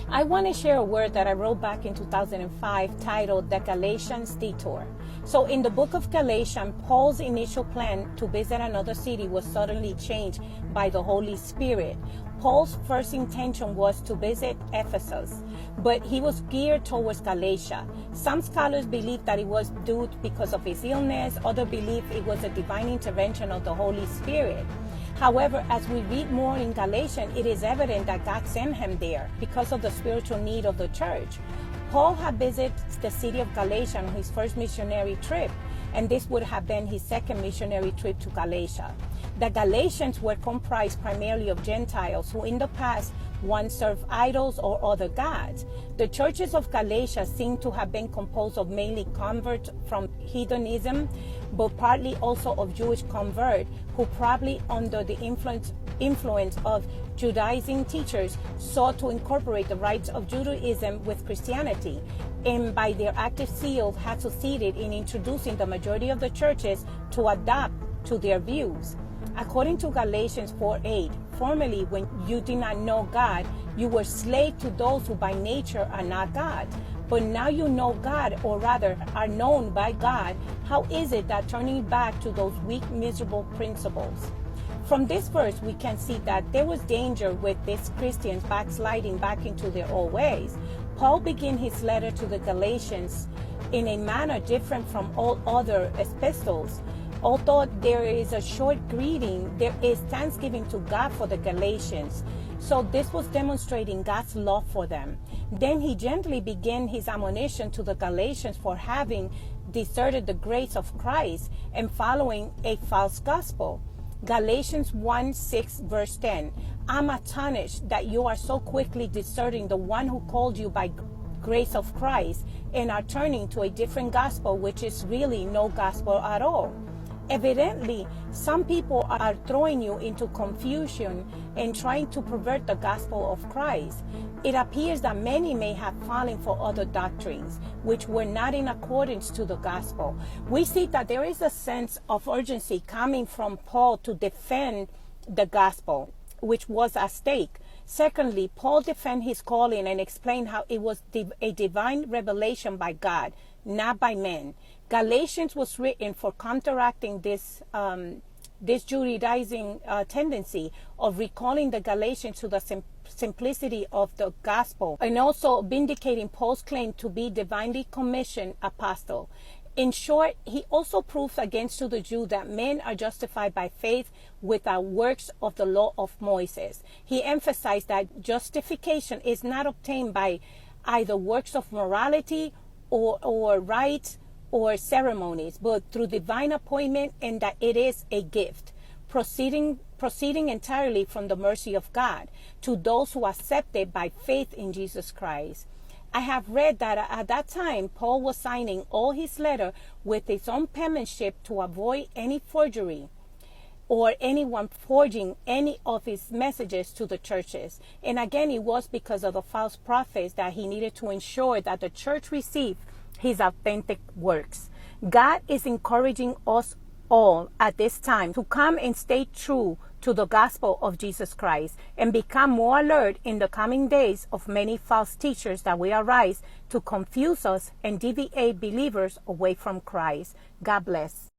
I want to share a word that I wrote back in 2005 titled the Galatians Detour. So in the book of Galatians, Paul's initial plan to visit another city was suddenly changed by the Holy Spirit. Paul's first intention was to visit Ephesus, but he was geared towards Galatia. Some scholars believe that it was due because of his illness. Others believe it was a divine intervention of the Holy Spirit. However, as we read more in Galatians, it is evident that God sent him there because of the spiritual need of the church. Paul had visited the city of Galatia on his first missionary trip, and this would have been his second missionary trip to Galatia. The Galatians were comprised primarily of Gentiles who in the past once served idols or other gods. The churches of Galatia seem to have been composed of mainly converts from heathenism, but partly also of Jewish converts who probably under the influence of Judaizing teachers sought to incorporate the rites of Judaism with Christianity, and by their active zeal had succeeded in introducing the majority of the churches to adapt to their views. According to Galatians 4:8, formerly when you did not know God, you were slaves to those who by nature are not God. But now you know God, or rather are known by God. How is it that turning back to those weak, miserable principles? From this verse, we can see that there was danger with these Christians backsliding back into their old ways. Paul began his letter to the Galatians in a manner different from all other epistles. Although there is a short greeting, there is thanksgiving to God for the Galatians. So this was demonstrating God's love for them. Then he gently began his admonition to the Galatians for having deserted the grace of Christ and following a false gospel. Galatians 1:6 verse 10. I'm astonished that you are so quickly deserting the one who called you by grace of Christ and are turning to a different gospel, which is really no gospel at all. Evidently, some people are throwing you into confusion and trying to pervert the gospel of Christ. It appears that many may have fallen for other doctrines, which were not in accordance to the gospel. We see that there is a sense of urgency coming from Paul to defend the gospel, which was at stake. Secondly, Paul defended his calling and explained how it was a divine revelation by God, not by men. Galatians was written for counteracting this Judaizing tendency of recalling the Galatians to the simplicity of the gospel, and also vindicating Paul's claim to be divinely commissioned apostle. In short, he also proves against to the Jew that men are justified by faith without works of the law of Moses. He emphasized that justification is not obtained by either works of morality or rites or ceremonies, but through divine appointment, and that it is a gift, proceeding entirely from the mercy of God to those who accept it by faith in Jesus Christ. I have read that at that time, Paul was signing all his letter with his own penmanship to avoid any forgery or anyone forging any of his messages to the churches. And again, it was because of the false prophets that he needed to ensure that the church received his authentic works. God is encouraging us all at this time to come and stay true to the gospel of Jesus Christ and become more alert in the coming days of many false teachers that will arise to confuse us and deviate believers away from Christ. God bless.